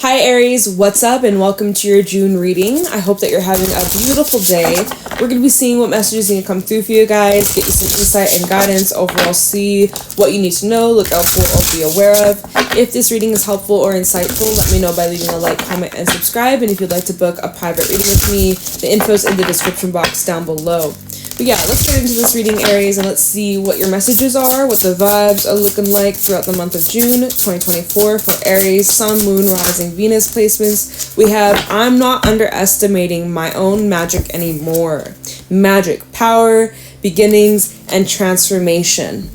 Hi Aries, what's up and welcome to your June reading. I hope that you're having a beautiful day. We're going to be seeing what messages need to come through for you guys, get you some insight and guidance, overall see what you need to know, look out for, or be aware of. If this reading is helpful or insightful, let me know by leaving a like, comment, and subscribe. And if you'd like to book a private reading with me, the info's in the description box down below. But yeah, let's get into this reading, Aries, and let's see what your messages are, what the vibes are looking like throughout the month of June 2024 for Aries, Sun, Moon, Rising, Venus placements. We have, I'm not underestimating my own magic anymore. Magic, power, beginnings, and transformation.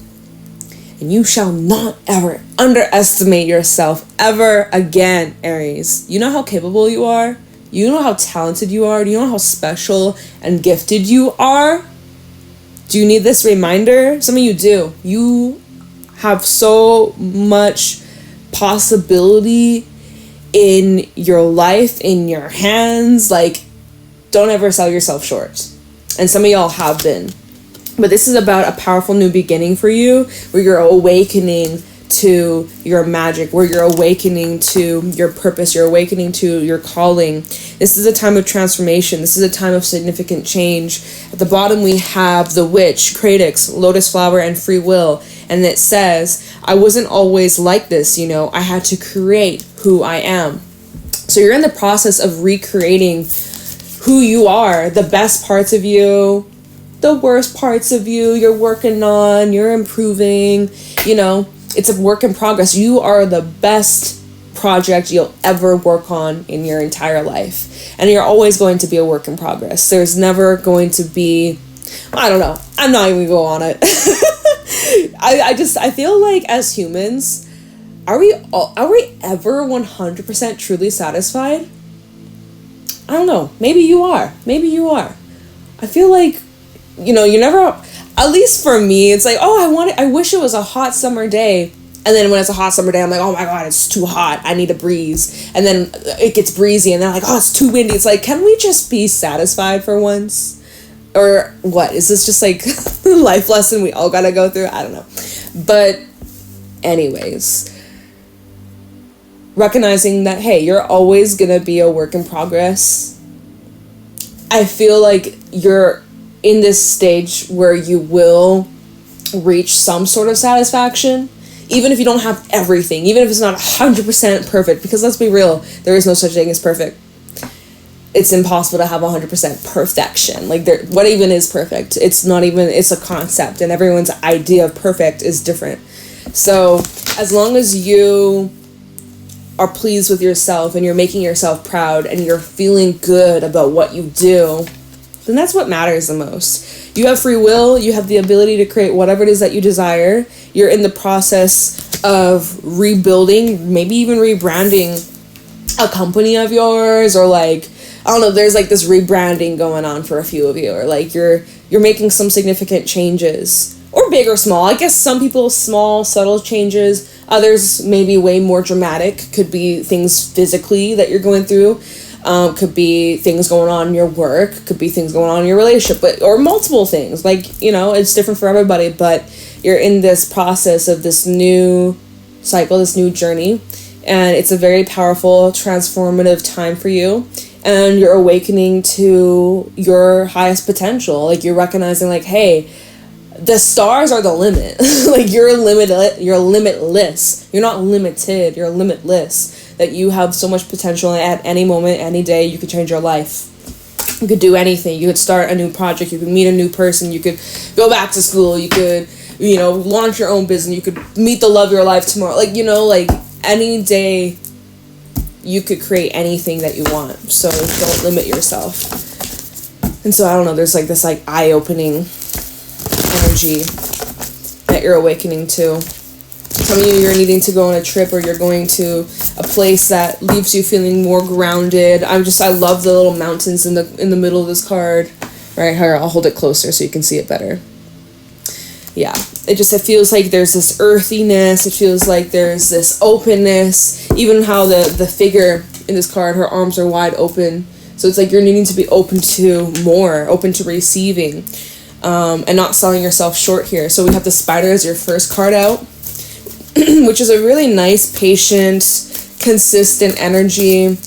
And you shall not ever underestimate yourself ever again, Aries. You know how capable you are? You know how talented you are? Do you know how special and gifted you are? Do you need this reminder? Some of you do. You have so much possibility in your life, in your hands. Like, don't ever sell yourself short. And some of y'all have been. But this is about a powerful new beginning for you, where you're awakening to your magic, where you're awakening to your purpose, you're awakening to your calling. This is a time of transformation. This is a time of significant change. At the bottom we have the witch, Kratos, lotus flower, and free will. And it says, I wasn't always like this, I had to create who I am. So you're in the process of recreating who you are, the best parts of you, the worst parts of you, you're working on, you're improving, It's a work in progress. You are the best project you'll ever work on in your entire life. And you're always going to be a work in progress. There's never going to be, I don't know. I'm not even going to go on it. I feel like as humans, are we ever 100% truly satisfied? I don't know. Maybe you are. I feel like, you never... At least for me, it's like, I wish it was a hot summer day. And then when it's a hot summer day, I'm like, oh my God, it's too hot. I need a breeze. And then it gets breezy and then like, oh, it's too windy. It's like, can we just be satisfied for once? Or what? Is this just like the life lesson we all gotta go through? I don't know. But anyways, recognizing that, hey, you're always gonna be a work in progress. I feel like you're in this stage where you will reach some sort of satisfaction, even if you don't have everything, even if it's not 100% perfect, because let's be real, there is no such thing as perfect. It's impossible to have 100% perfection. Like, what even is perfect? It's a concept, and everyone's idea of perfect is different. So as long as you are pleased with yourself and you're making yourself proud and you're feeling good about what you do, then that's what matters the most. You have free will. You have the ability to create whatever it is that you desire. You're in the process of rebuilding, maybe even rebranding a company of yours, or like, I don't know, there's like this rebranding going on for a few of you, or like you're making some significant changes, or big or small. I guess some people, small, subtle changes. Others maybe way more dramatic. Could be things physically that you're going through. Could be things going on in your work, could be things going on in your relationship, or multiple things. Like, it's different for everybody, but you're in this process of this new cycle, this new journey, and it's a very powerful, transformative time for you, and you're awakening to your highest potential. Like, you're recognizing, like, hey, the stars are the limit. Like, you're limitless. You're not limited, you're limitless. That you have so much potential, and at any moment, any day, you could change your life. You could do anything. You could start a new project. You could meet a new person. You could go back to school. You could, launch your own business. You could meet the love of your life tomorrow. Like, like any day, you could create anything that you want. So don't limit yourself. And so, I don't know, there's like this like eye-opening energy that you're awakening to. Some of you're needing to go on a trip, or you're going to a place that leaves you feeling more grounded. I love the little mountains in the middle of this card. Right here, I'll hold it closer so you can see it better. Yeah, it feels like there's this earthiness. It feels like there's this openness. Even how the figure in this card, her arms are wide open. So it's like you're needing to be open to more, open to receiving, and not selling yourself short here. So we have the Spider as your first card out, which is a really nice, patient, consistent energy,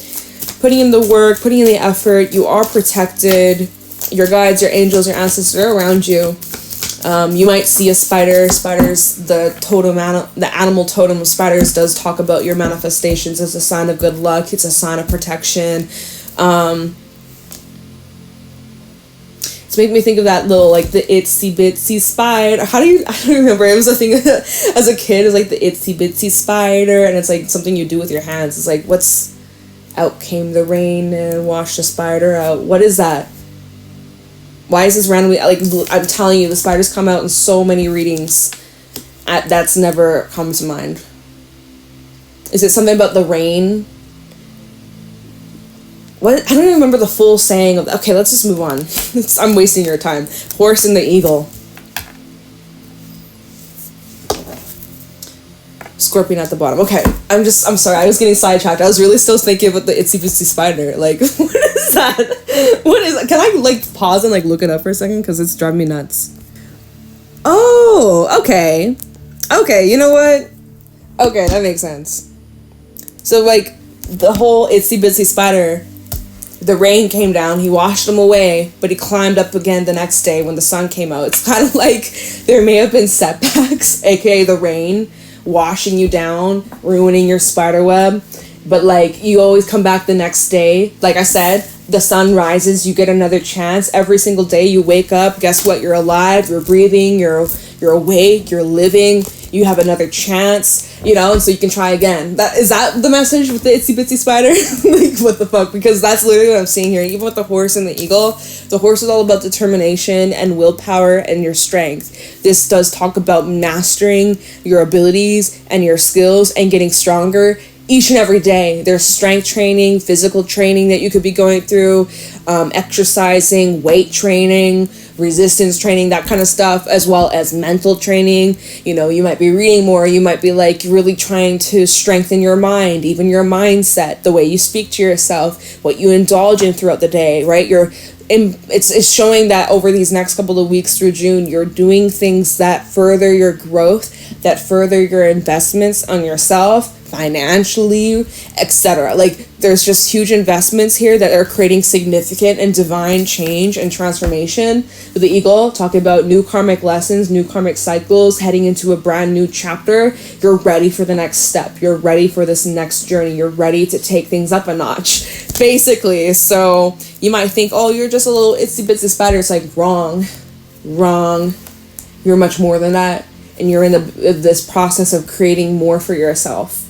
putting in the work, putting in the effort. You are protected. Your guides, your angels, your ancestors are around you. You might see a spider. Spiders, the animal totem of spiders does talk about your manifestations as a sign of good luck. It's a sign of protection. It's making me think of that little, like, the itsy bitsy spider. I don't remember. It was a thing as a kid. It was like the itsy bitsy spider, and it's like something you do with your hands. It's like, out came the rain and washed the spider out. What is that? Why is this randomly, like, I'm telling you, the spiders come out in so many readings. That's never come to mind. Is it something about the rain? What? I don't even remember the full saying of. Okay, let's just move on. I'm wasting your time. Horse and the eagle. Scorpion at the bottom. Okay, I'm sorry. I was getting sidetracked. I was really still thinking about the itsy bitsy spider. Like, what is that? What is that? Can I, like, pause and, like, look it up for a second? Because it's driving me nuts. Oh, okay. Okay, you know what? Okay, that makes sense. So, like, the whole itsy bitsy spider, the rain came down, he washed them away, but he climbed up again the next day when the sun came out. It's kind of like there may have been setbacks, aka the rain, washing you down, ruining your spider web, but, like, you always come back the next day. Like I said, the sun rises, you get another chance. Every single day you wake up, guess what? You're alive, you're breathing, you're awake, you're living, you have another chance, you know, so you can try again. Is that the message with the itsy bitsy spider? Like, what the fuck? Because that's literally what I'm seeing here. Even with the horse and the eagle, the horse is all about determination and willpower and your strength. This does talk about mastering your abilities and your skills and getting stronger each and every day. There's strength training, physical training that you could be going through, exercising, weight training, resistance training, that kind of stuff, as well as mental training. You know, you might be reading more, you might be, like, really trying to strengthen your mind, even your mindset, the way you speak to yourself, what you indulge in throughout the day, right? It's showing that over these next couple of weeks through June, you're doing things that further your growth, that further your investments on yourself, financially, etc. Like, there's just huge investments here that are creating significant and divine change and transformation. With the eagle, talking about new karmic lessons, new karmic cycles, heading into a brand new chapter. You're ready for the next step. You're ready for this next journey. You're ready to take things up a notch, basically. So you might think, oh, you're just a little itsy bitsy spider. It's like, wrong. You're much more than that. And you're in this process of creating more for yourself.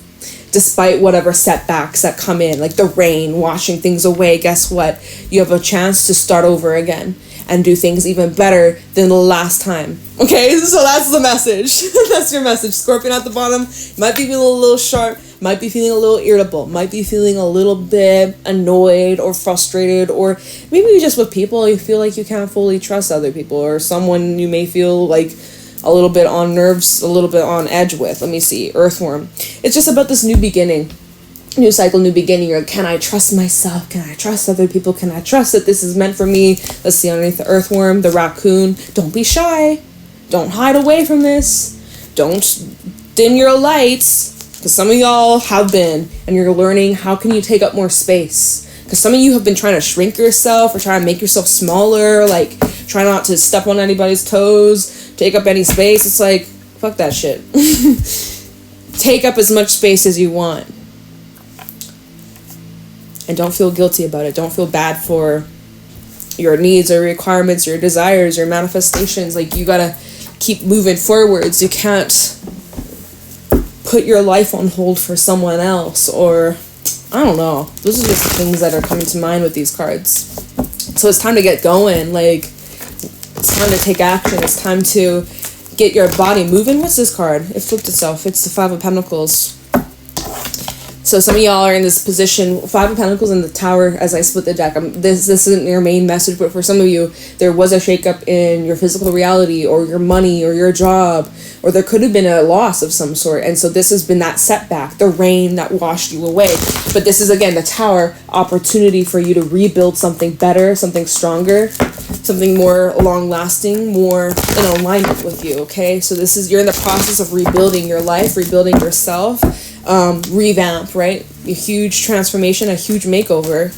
Despite whatever setbacks that come in, like the rain washing things away, guess what? You have a chance to start over again and do things even better than the last time. Okay, so that's the message. That's your message. Scorpion at the bottom. Might be feeling a little sharp, might be feeling a little irritable, might be feeling a little bit annoyed or frustrated, or maybe just with people you feel like you can't fully trust other people, or someone you may feel like a little bit on nerves, a little bit on edge with. Let me see. Earthworm. It's just about this new beginning. New cycle, new beginning. You're like, can I trust myself? Can I trust other people? Can I trust that this is meant for me? Let's see, underneath the earthworm, the raccoon. Don't be shy. Don't hide away from this. Don't dim your lights. Because some of y'all have been, and you're learning how can you take up more space. Because some of you have been trying to shrink yourself or trying to make yourself smaller, like try not to step on anybody's toes, take up any space. It's like, fuck that shit. Take up as much space as you want. And don't feel guilty about it. Don't feel bad for your needs or requirements, your desires, your manifestations. Like, you gotta keep moving forwards. You can't put your life on hold for someone else, or I don't know. Those are just the things that are coming to mind with these cards. So it's time to get going. Like, it's time to take action. It's time to get your body moving. What's this card? It flipped itself. It's the Five of Pentacles. So some of y'all are in this position, Five of Pentacles in the Tower as I split the deck. This isn't your main message, but for some of you, there was a shakeup in your physical reality or your money or your job, or there could have been a loss of some sort. And so this has been that setback, the rain that washed you away. But this is, again, the Tower, opportunity for you to rebuild something better, something stronger, something more long lasting, more in alignment with you. Okay, so this is, you're in the process of rebuilding your life, rebuilding yourself, revamp, right? A huge transformation, a huge makeover.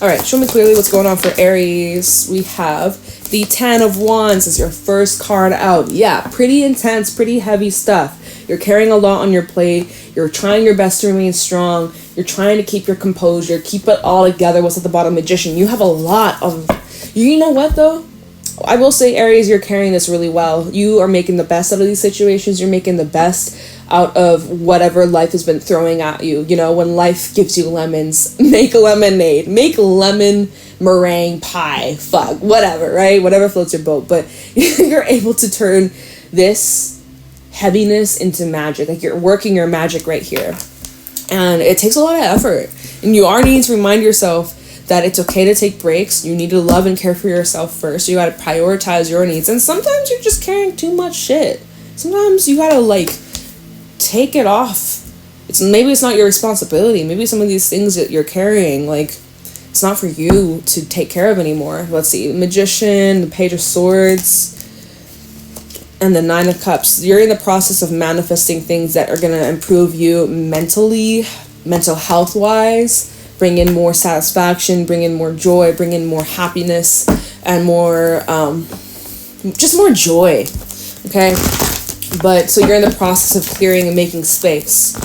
All right, show me clearly what's going on for Aries. We have the 10 of Wands as your first card out. Yeah, pretty intense, pretty heavy stuff. You're carrying a lot on your plate. You're trying your best to remain strong. You're trying to keep your composure, keep it all together. What's at the bottom? Magician. You have a lot of... You know what, though? I will say, Aries, you're carrying this really well. You are making the best out of these situations. You're making the best out of whatever life has been throwing at you. You know, when life gives you lemons, make a lemonade. Make lemon meringue pie. Fuck, whatever, right? Whatever floats your boat. But you're able to turn this heaviness into magic. Like, you're working your magic right here. And it takes a lot of effort. And you are needing to remind yourself that it's okay to take breaks. You need to love and care for yourself first. You gotta prioritize your needs. And sometimes you're just carrying too much shit. Sometimes you gotta, like, take it off. Maybe it's not your responsibility. Maybe some of these things that you're carrying, like, it's not for you to take care of anymore. Let's see. Magician, the Page of Swords, and the 9 of Cups. You're in the process of manifesting things that are going to improve you mentally, mental health wise, bring in more satisfaction, bring in more joy, bring in more happiness, and more, just more joy. Okay. But so you're in the process of clearing and making space.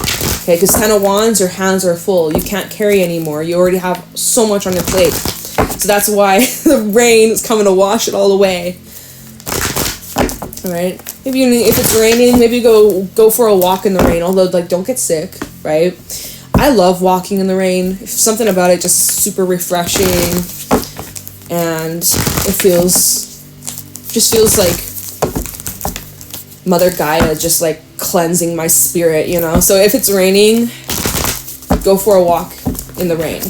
Okay. Because 10 of Wands, your hands are full. You can't carry anymore. You already have so much on your plate. So that's why the rain is coming to wash it all away. All right. If it's raining, maybe go for a walk in the rain. Although, like, don't get sick, right? I love walking in the rain. Something about it just super refreshing, and it just feels like Mother Gaia just like cleansing my spirit, you know. So if it's raining, go for a walk in the rain,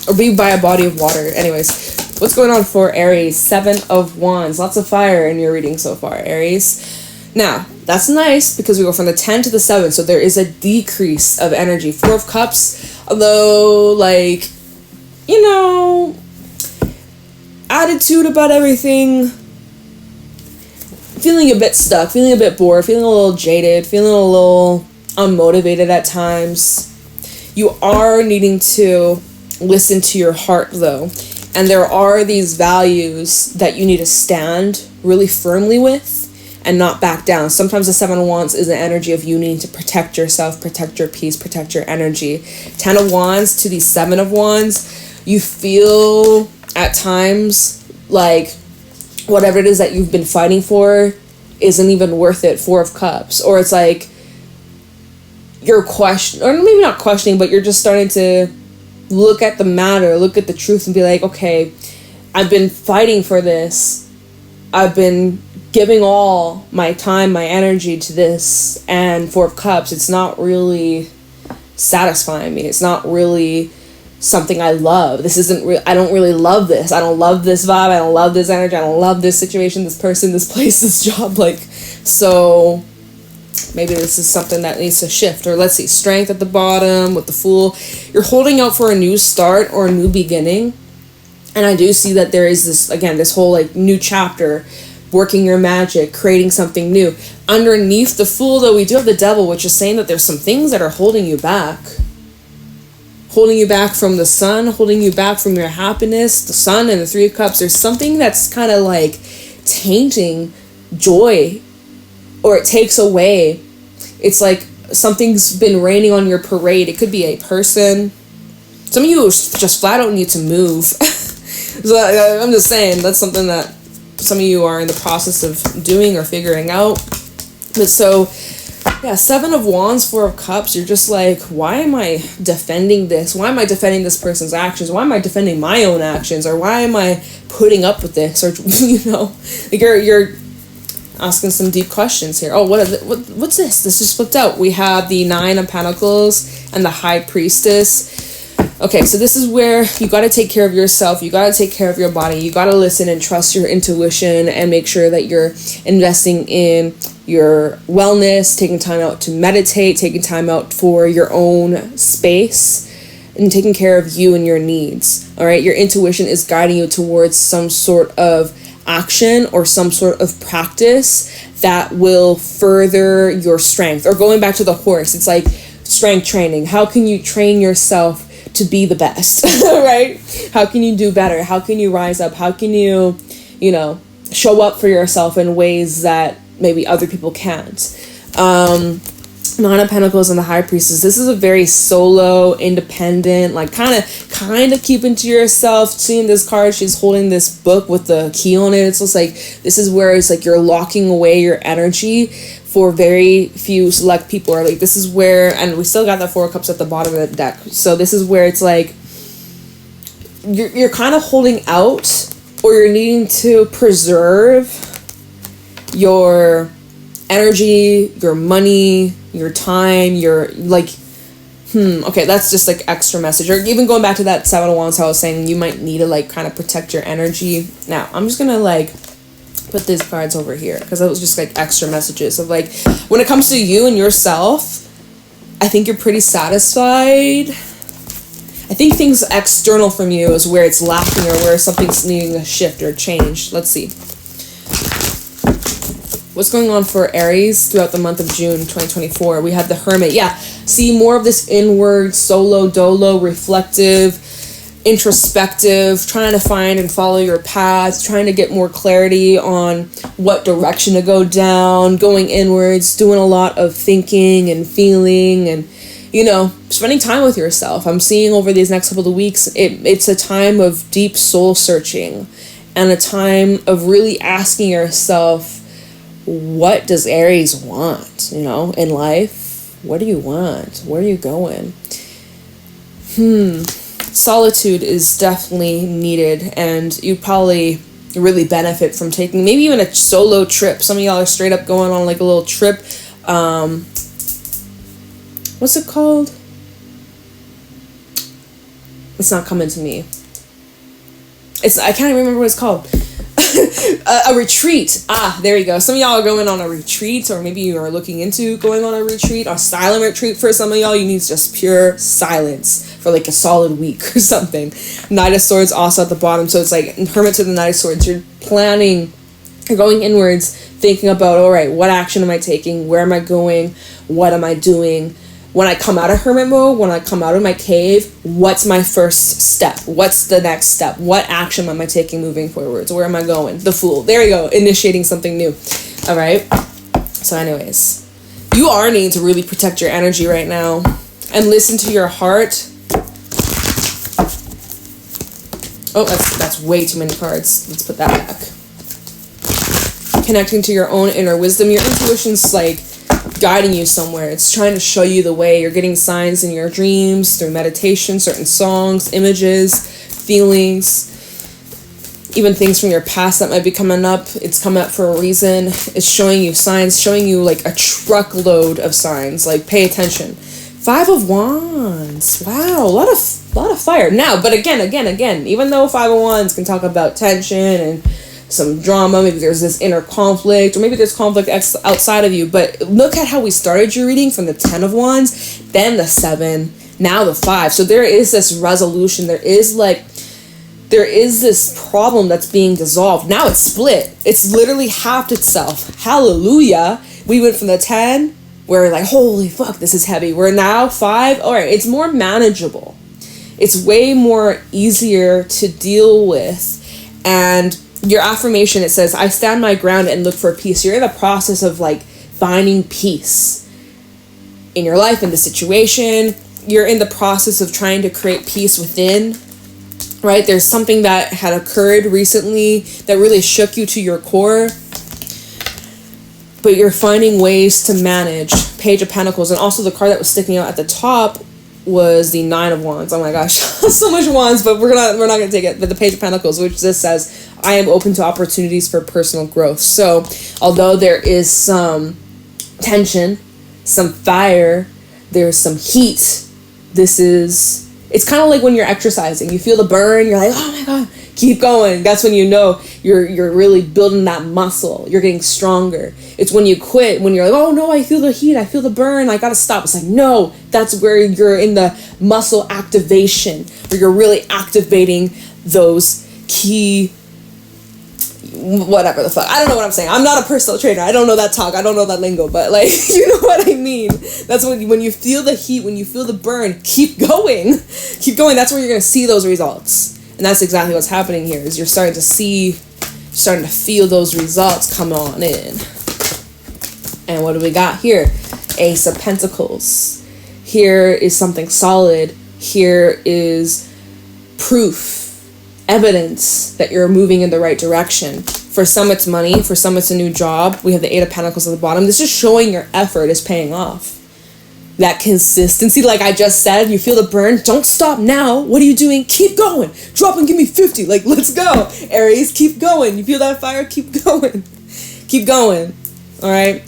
or be by a body of water. Anyways. What's going on for Aries? 7 of Wands. Lots of fire in your reading so far, Aries. Now, that's nice because we go from the 10 to the 7, so there is a decrease of energy. 4 of Cups, although, like, you know, attitude about everything, feeling a bit stuck, feeling a bit bored, feeling a little jaded, feeling a little unmotivated at times. You are needing to listen to your heart, though. And there are these values that you need to stand really firmly with and not back down. Sometimes the 7 of Wands is an energy of you needing to protect yourself, protect your peace, protect your energy. 10 of Wands to the 7 of Wands, you feel at times like whatever it is that you've been fighting for isn't even worth it. 4 of Cups. Or it's like you're questioning, or maybe not questioning, but you're just starting to look at the matter, look at the truth, and be like, okay, I've been fighting for this. I've been giving all my time, my energy to this, and 4 of Cups, it's not really satisfying me. It's not really something I love. This isn't I don't really love this. I don't love this vibe. I don't love this energy. I don't love this situation, this person, this place, this job. Like, so maybe this is something that needs to shift. Or let's see, Strength at the bottom with the Fool. You're holding out for a new start or a new beginning. And I do see that there is this, again, this whole like new chapter, working your magic, creating something new. Underneath the Fool, though, we do have the Devil, which is saying that there's some things that are holding you back. Holding you back from the Sun, holding you back from your happiness. The Sun and the 3 of Cups. There's something that's kind of like tainting joy, or it takes away. It's like something's been raining on your parade. It could be a person. Some of you just flat out need to move. So I'm just saying that's something that some of you are in the process of doing or figuring out. But so, yeah, 7 of Wands, 4 of Cups. You're just like, why am I defending this? Why am I defending this person's actions? Why am I defending my own actions? Or why am I putting up with this? Or, you know, like you're asking some deep questions here. Oh, what's this? This just flipped out. We have the 9 of Pentacles and the High Priestess. Okay, so this is where you got to take care of yourself. You got to take care of your body. You got to listen and trust your intuition and make sure that you're investing in your wellness, taking time out to meditate, taking time out for your own space, and taking care of you and your needs. All right, your intuition is guiding you towards some sort of action or some sort of practice that will further your strength. Or going back to the horse, it's like strength training. How can you train yourself to be the best? Right? How can you do better? How can you rise up? How can you, show up for yourself in ways that maybe other people can't? Nine of Pentacles and the High Priestess. This is a very solo, independent, like kind of keeping to yourself. Seeing this card, she's holding this book with the key on it. It's just like, this is where it's like you're locking away your energy for very few select people. Or like, this is where, and we still got that Four of Cups at the bottom of the deck. So this is where it's like, you're kind of holding out, or you're needing to preserve your energy, your money, your time, your okay, that's just like extra message. Or even going back to that Seven of Wands, how I was saying you might need to like kind of protect your energy. Now I'm just gonna like put these cards over here, because that was just like extra messages of like, when it comes to you and yourself, I think you're pretty satisfied. I think things external from you is where it's lacking, or where something's needing a shift or change. Let's see. What's going on for Aries throughout the month of June 2024? We have the Hermit. Yeah, see more of this inward, solo, dolo, reflective, introspective, trying to find and follow your path, trying to get more clarity on what direction to go down, going inwards, doing a lot of thinking and feeling, and spending time with yourself. I'm seeing over these next couple of weeks, it's a time of deep soul searching, and a time of really asking yourself, what does Aries want, in life? What do you want? Where are you going? Solitude is definitely needed, and you probably really benefit from taking maybe even a solo trip. Some of y'all are straight up going on like a little trip. What's it called? It's not coming to me. I can't remember what it's called. A retreat. There you go. Some of y'all are going on a retreat, or maybe you are looking into going on a retreat, a silent retreat. For some of y'all, you need just pure silence for like a solid week or something. Knight of Swords also at the bottom. So it's like Hermit to the Knight of Swords. You're planning, you're going inwards, thinking about, all right, what action am I taking? Where am I going? What am I doing? When I come out of hermit mode, when I come out of my cave, what's my first step? What's the next step? What action am I taking moving forwards? Where am I going? The Fool. There you go. Initiating something new. All right. So anyways, you are needing to really protect your energy right now and listen to your heart. Oh, that's way too many cards. Let's put that back. Connecting to your own inner wisdom. Your intuition's like guiding you somewhere. It's trying to show you the way. You're getting signs in your dreams through meditation, certain songs, images, feelings, even things from your past that might be coming up. It's coming up for a reason. It's showing you signs, showing you like a truckload of signs. Like, pay attention. Five of Wands. Wow, a lot of fire. Now, but again, even though Five of Wands can talk about tension and some drama, maybe there's this inner conflict, or maybe there's conflict outside of you, but look at how we started your reading from the 10 of Wands, then the 7, now the 5. So there is this resolution. There is this problem that's being dissolved. Now it's split. It's literally halved itself. Hallelujah. We went from the 10, where like, holy fuck, this is heavy. We're now 5. All right, it's more manageable. It's way more easier to deal with. And your affirmation, it says, I stand my ground and look for peace. You're in the process of like finding peace in your life, in the situation. You're in the process of trying to create peace within, right? There's something that had occurred recently that really shook you to your core, but you're finding ways to manage. Page of Pentacles. And also the card that was sticking out at the top was the 9 of Wands. Oh my gosh, so much wands, but we're not gonna take it. But the Page of Pentacles, which this says, I am open to opportunities for personal growth. So although there is some tension, some fire, there's some heat, this is It's kind of like when you're exercising. You feel the burn. You're like, oh my God, keep going. That's when you know you're really building that muscle. You're getting stronger. It's when you quit, when you're like, oh no, I feel the heat. I feel the burn. I got to stop. It's like, no, that's where you're in the muscle activation, where you're really activating those key, whatever the fuck. I don't know what I'm saying. I'm not a personal trainer. I don't know that talk. I don't know that lingo, but like, you know what I mean? That's when you feel the heat, when you feel the burn, keep going. Keep going. That's where you're going to see those results. And that's exactly what's happening here, is you're starting to feel those results come on in. And what do we got here? Ace of Pentacles. Here is something solid. Here is proof, evidence that you're moving in the right direction. For some it's money, for some it's a new job. We have the Eight of Pentacles at the bottom. This is showing your effort is paying off. That consistency, like I just said, you feel the burn. Don't stop now. What are you doing? Keep going. Drop and give me 50. Like, let's go. Aries, keep going. You feel that fire? Keep going. Keep going. All right.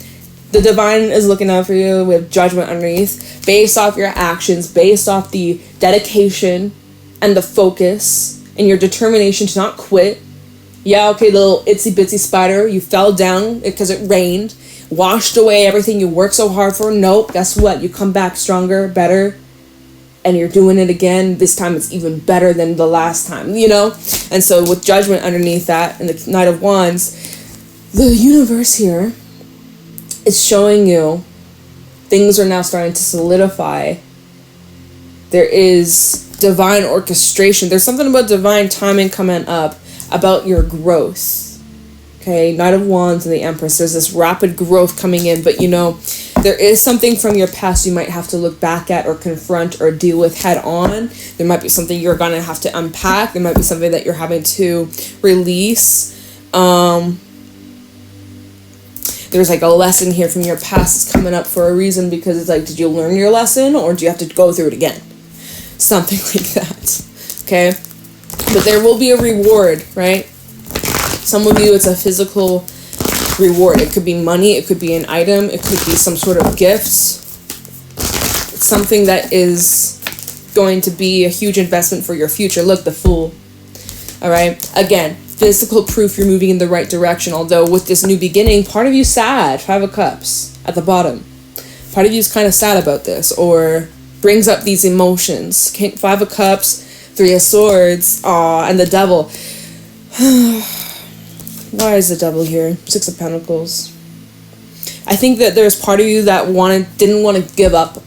The divine is looking out for you with Judgment underneath. Based off your actions, based off the dedication and the focus and your determination to not quit. Yeah, okay, little itsy bitsy spider. You fell down because it rained. Washed away everything you worked so hard for. Nope, guess what? You come back stronger, better, and you're doing it again. This time it's even better than the last time, you know? And so with Judgment underneath that and the Knight of Wands, the universe here is showing you things are now starting to solidify. There is divine orchestration. There's something about divine timing coming up about your growth. Okay, Knight of Wands and the Empress. There's this rapid growth coming in, but you know, there is something from your past you might have to look back at or confront or deal with head on. There might be something you're gonna have to unpack. There might be something that you're having to release. There's like a lesson here from your past that's coming up for a reason, because it's like, did you learn your lesson or do you have to go through it again? Something like that. Okay, but there will be a reward, right? Some of you, it's a physical reward. It could be money. It could be an item. It could be some sort of gift. It's something that is going to be a huge investment for your future. Look, the Fool. All right. Again, physical proof you're moving in the right direction. Although with this new beginning, part of you sad. Five of Cups at the bottom. Part of you is kind of sad about this, or brings up these emotions. Five of Cups, Three of Swords, and the Devil. Why is the Devil here? Six of Pentacles. I think that there's part of you that didn't want to give up.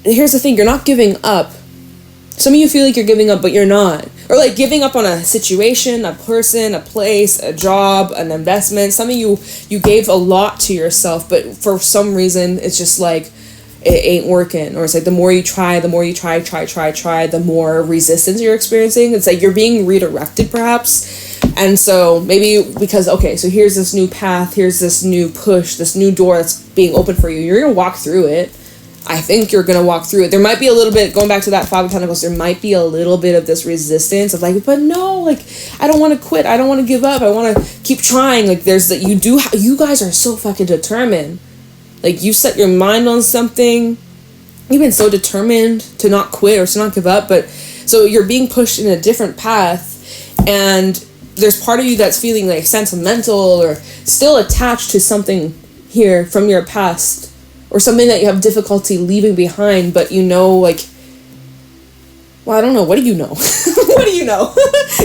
Here's the thing, you're not giving up. Some of you feel like you're giving up, but you're not. Or like giving up on a situation, a person, a place, a job, an investment. Some of you gave a lot to yourself, but for some reason, it's just like, it ain't working. Or it's like the more you try, the more resistance you're experiencing. It's like you're being redirected perhaps. And so maybe because, okay, so here's this new path, here's this new push, this new door that's being open for you. You're going to walk through it. I think you're going to walk through it. There might be a little bit, going back to that Five of Pentacles, there might be a little bit of this resistance of like, but no, like, I don't want to quit. I don't want to give up. I want to keep trying. Like there's that you guys are so fucking determined. Like you set your mind on something. You've been so determined to not quit or to not give up. But so you're being pushed in a different path, and there's part of you that's feeling like sentimental or still attached to something here from your past, or something that you have difficulty leaving behind, but you know, like, well, I don't know. What do you know? What do you know?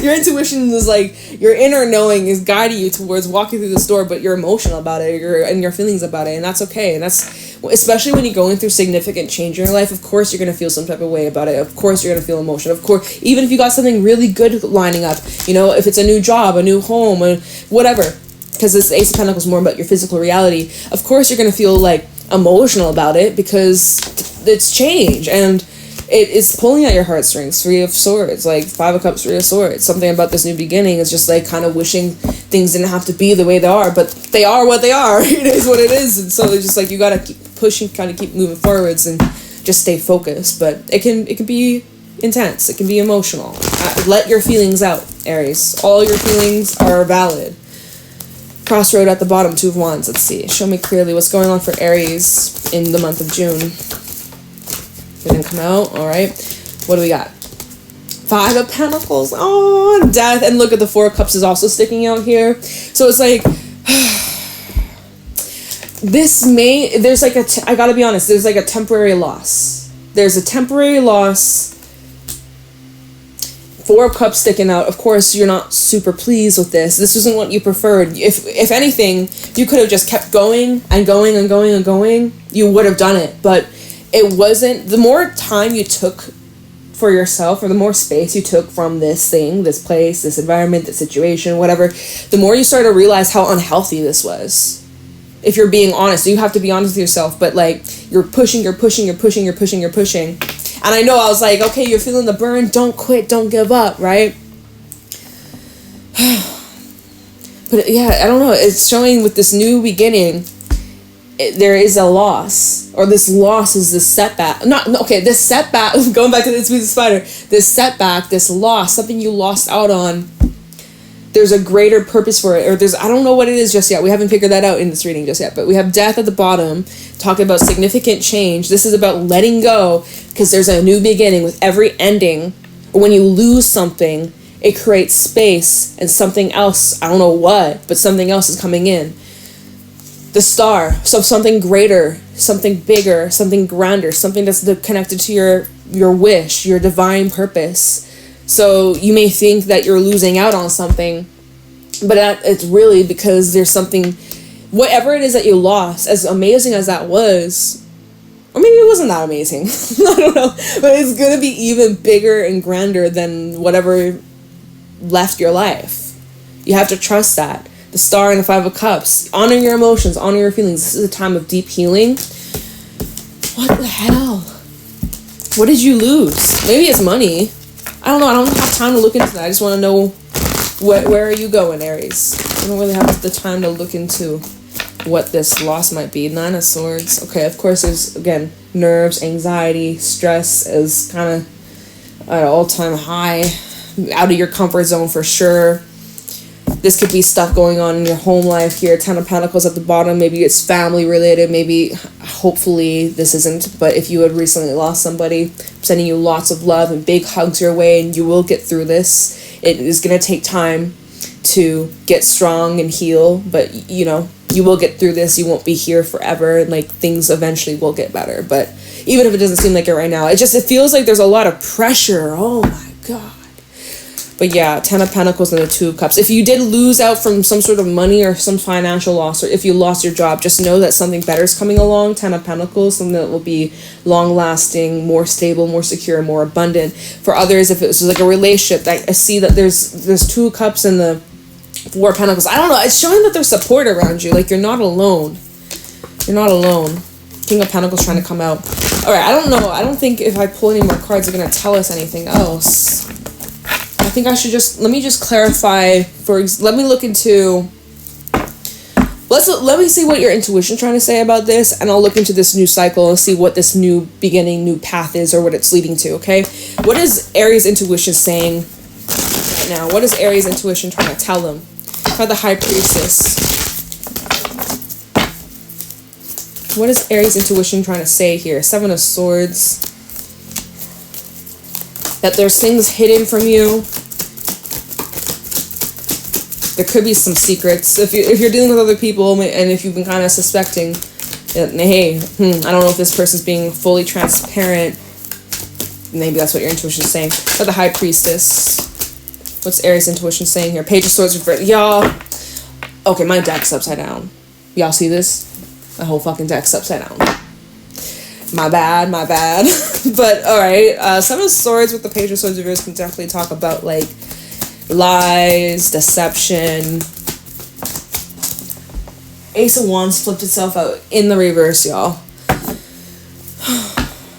Your intuition is like, your inner knowing is guiding you towards walking through this door, but you're emotional about it, and your feelings about it, and that's okay. And that's, especially when you're going through significant change in your life, of course you're going to feel some type of way about it. Of course you're going to feel emotion. Of course, even if you got something really good lining up, you know, if it's a new job, a new home, or whatever, because this Ace of Pentacles is more about your physical reality, of course you're going to feel like emotional about it because it's change, and it is pulling at your heartstrings. Three of Swords, like Five of Cups, Three of Swords. Something about this new beginning is just like kind of wishing things didn't have to be the way they are, but they are what they are. It is what it is, and so it's just like you gotta keep pushing, kind of keep moving forwards, and just stay focused. But it can be intense. It can be emotional. Let your feelings out, Aries. All your feelings are valid. Crossroad at the bottom, Two of Wands. Let's see. Show me clearly what's going on for Aries in the month of June. It didn't come out. All right. What do we got? 5 of Pentacles. Oh, death. And look at the 4 of Cups is also sticking out here. So it's like, there's like I gotta be honest, there's like a temporary loss. There's a temporary loss. 4 of Cups sticking out. Of course, you're not super pleased with this. This isn't what you preferred. If anything, you could have just kept going and going and going and going. You would have done it. But it wasn't. The more time you took for yourself, or the more space you took from this thing, this place, this environment, this situation, whatever, the more you started to realize how unhealthy this was. If you're being honest, you have to be honest with yourself. But like, you're pushing. And I know I was like, okay, you're feeling the burn. Don't quit. Don't give up, right? But yeah, I don't know. It's showing with this new beginning, there is a loss. Or this loss is this setback. This setback, going back to this piece of spider. This setback, this loss, something you lost out on. There's a greater purpose for it. Or I don't know what it is just yet. We haven't figured that out in this reading just yet. But we have death at the bottom, talking about significant change. This is about letting go, because there's a new beginning with every ending. When you lose something, it creates space and something else, I don't know what, but something else is coming in. The star, so something greater, something bigger, something grander, something that's connected to your wish, your divine purpose. So you may think that you're losing out on something, but it's really because there's something, whatever it is that you lost, as amazing as that was, or maybe it wasn't that amazing, I don't know, but it's going to be even bigger and grander than whatever left your life. You have to trust that. The star and the 5 of Cups. Honor your emotions, honor your feelings. This is a time of deep healing. What the hell? What did you lose? Maybe it's money. I don't know. I don't have time to look into that. I just want to know where are you going, Aries. I don't really have the time to look into what this loss might be. 9 of Swords. Okay, of course there's, again, nerves, anxiety, stress is kind of at an all-time high. Out of your comfort zone for sure. This could be stuff going on in your home life here. 10 of Pentacles at the bottom. Maybe it's family related. Maybe, hopefully, this isn't. But if you had recently lost somebody, I'm sending you lots of love and big hugs your way. And you will get through this. It is going to take time to get strong and heal. But, you know, you will get through this. You won't be here forever. And, like, things eventually will get better. But even if it doesn't seem like it right now, it feels like there's a lot of pressure. Oh, my God. But yeah, 10 of Pentacles and the 2 of Cups. If you did lose out from some sort of money or some financial loss, or if you lost your job, just know that something better is coming along. 10 of Pentacles, something that will be long-lasting, more stable, more secure, more abundant. For others, if it was like a relationship, I see that there's 2 of Cups and the 4 of Pentacles. I don't know. It's showing that there's support around you. Like, you're not alone. You're not alone. King of Pentacles trying to come out. All right, I don't know. I don't think if I pull any more cards, they're going to tell us anything else. I think I should let me just clarify, let me look into, let me see what your intuition's trying to say about this, and I'll look into this new cycle and see what this new beginning, new path is, or what it's leading to, okay? What is Aries' intuition saying right now? What is Aries' intuition trying to tell them? For the High Priestess. What is Aries' intuition trying to say here? 7 of Swords. That there's things hidden from you. There could be some secrets. If you're dealing with other people, and if you've been kind of suspecting that, hey, I don't know if this person's being fully transparent, maybe that's what your intuition is saying. But the High Priestess. What's Aries' intuition saying here? Page of Swords reversed. Y'all. Okay, my deck's upside down. Y'all see this? My whole fucking deck's upside down. My bad. But, alright. 7 of Swords with the Page of Swords reversed can definitely talk about, like, lies, deception. Ace of Wands flipped itself out in the reverse, y'all.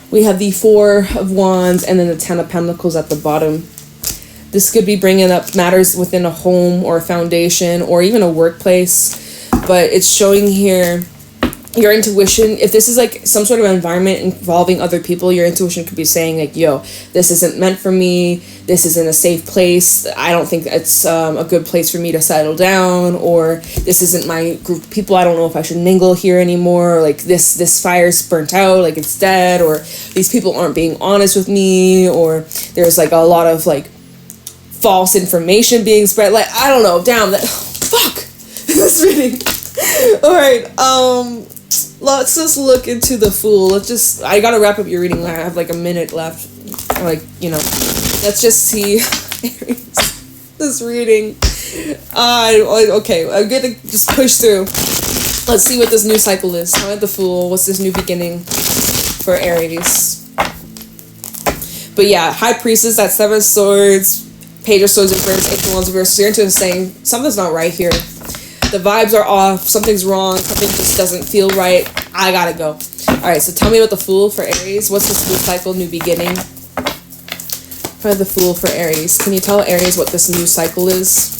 We have the 4 of Wands and then the 10 of Pentacles at the bottom. This could be bringing up matters within a home or a foundation or even a workplace. But it's showing here your intuition, if this is like some sort of environment involving other people, your intuition could be saying like, yo, this isn't meant for me, this isn't a safe place, I don't think it's a good place for me to settle down, or this isn't my group of people, I don't know if I should mingle here anymore, or like this fire's burnt out, like it's dead, or these people aren't being honest with me, or there's like a lot of like false information being spread, like I don't know, damn that fuck this reading. All right, let's just look into the Fool. I gotta wrap up your reading. I have like a minute left. Like, you know, let's just see Aries, this reading. Okay, I'm gonna just push through. Let's see what this new cycle is. How about the Fool? What's this new beginning for Aries? But yeah, High Priestess, that's 7 Swords, Page of Swords reverse, 8 of Wands reverse. So your intuition is saying something's not right here. The vibes are off, something's wrong, something just doesn't feel right, I gotta go. Alright, so tell me about the Fool for Aries. What's this new cycle, new beginning? For the Fool for Aries. Can you tell Aries what this new cycle is?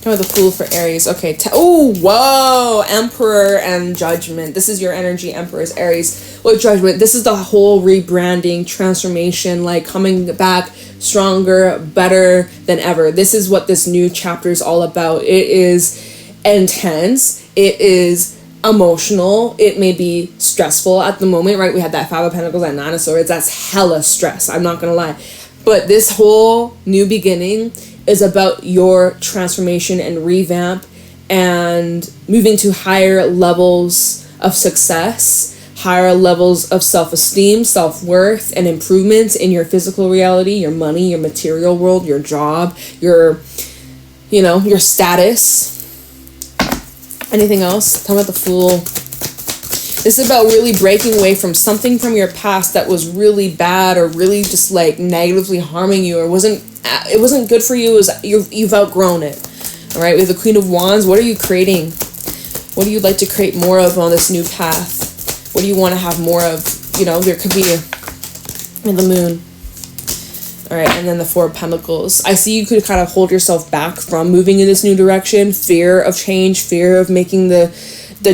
Tell me the Fool for Aries. Okay, oh, whoa! Emperor and Judgment. This is your energy, Emperor's Aries. What Judgment? This is the whole rebranding, transformation, like coming back stronger, better than ever. This is what this new chapter is all about. It is intense. It is emotional. It may be stressful at the moment, right? We had that 5 of Pentacles and 9 of Swords. That's hella stress. I'm not gonna lie. But this whole new beginning is about your transformation and revamp and moving to higher levels of success, higher levels of self-esteem, self-worth, and improvements in your physical reality, your money, your material world, your job, your, you know, your status. Anything else? Tell me about the Fool. This is about really breaking away from something from your past that was really bad or really just like negatively harming you, or it wasn't good for you. It was, you've outgrown it. All right, we have the Queen of Wands. What are you creating? What do you like to create more of on this new path? What do you want to have more of? You know, there could be in the Moon. All right, and then the 4 of Pentacles. I see you could kind of hold yourself back from moving in this new direction. Fear of change, fear of making the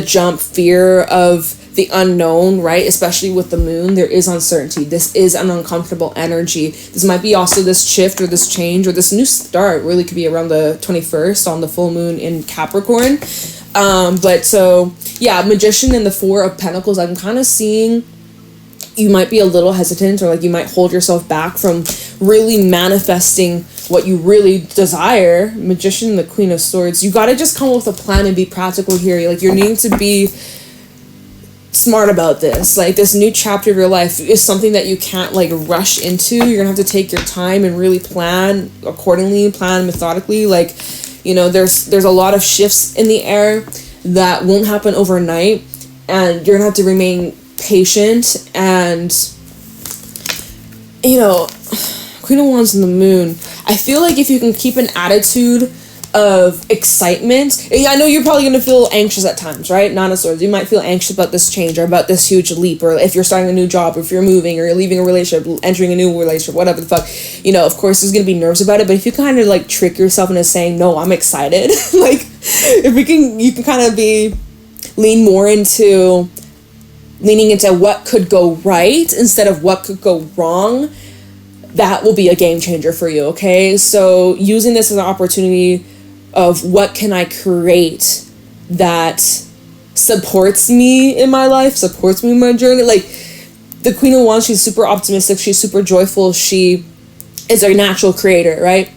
jump, fear of the unknown, right? Especially with the Moon, there is uncertainty. This is an uncomfortable energy. This might be also this shift or this change or this new start. Really could be around the 21st on the full moon in Capricorn. But so yeah, Magician and the 4 of Pentacles, I'm kind of seeing you might be a little hesitant, or like you might hold yourself back from really manifesting what you really desire. Magician, the Queen of Swords, you got to just come up with a plan and be practical here. Like you're needing to be smart about this. Like this new chapter of your life is something that you can't like rush into. You're gonna have to take your time and really plan accordingly, plan methodically. Like, you know, there's a lot of shifts in the air that won't happen overnight, and you're gonna have to remain patient. And, you know, Queen of Wands and the Moon, I feel like if you can keep an attitude of excitement, I know you're probably going to feel anxious at times, right? Nine of Swords, you might feel anxious about this change or about this huge leap, or if you're starting a new job, or if you're moving, or you're leaving a relationship, entering a new relationship, whatever the fuck, you know, of course there's going to be nerves about it. But if you kind of like trick yourself into saying, no, I'm excited, like you can kind of leaning into what could go right instead of what could go wrong. That will be a game changer for you. Okay, so using this as an opportunity of what can I create that supports me in my life, supports me in my journey. Like the Queen of Wands, she's super optimistic, she's super joyful, she is a natural creator, right?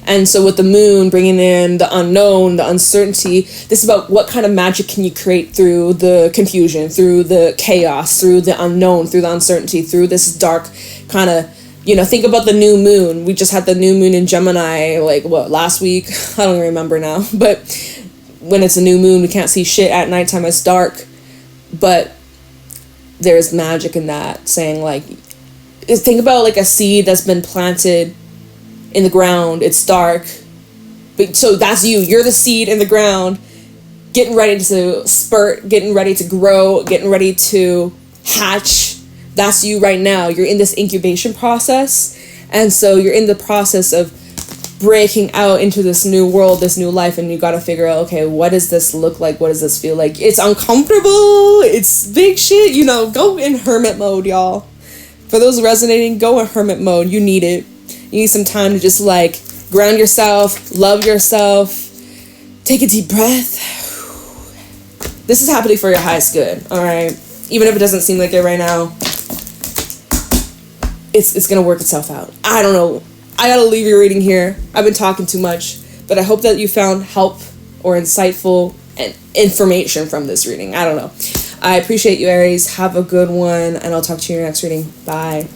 And so with the Moon bringing in the unknown, the uncertainty, this is about what kind of magic can you create through the confusion, through the chaos, through the unknown, through the uncertainty, through this dark kind of, you know, think about the new moon. We just had the new moon in Gemini, like, what, last week? I don't even remember now. But when it's a new moon, we can't see shit at nighttime. It's dark. But there's magic in that, saying, like, think about, like, a seed that's been planted in the ground. It's dark. But so that's you. You're the seed in the ground, getting ready to spurt, getting ready to grow, getting ready to hatch. That's you right now. You're in this incubation process. And so you're in the process of breaking out into this new world, this new life, and you got to figure out, okay, what does this look like? What does this feel like? It's uncomfortable. It's big shit. You know, go in hermit mode, y'all. For those resonating, go in hermit mode. You need it. You need some time to just like ground yourself, love yourself, take a deep breath. This is happening for your highest good, all right? Even if it doesn't seem like it right now, it's going to work itself out. I don't know. I gotta leave your reading here. I've been talking too much, but I hope that you found help or insightful and information from this reading. I don't know. I appreciate you, Aries. Have a good one, and I'll talk to you in your next reading. Bye.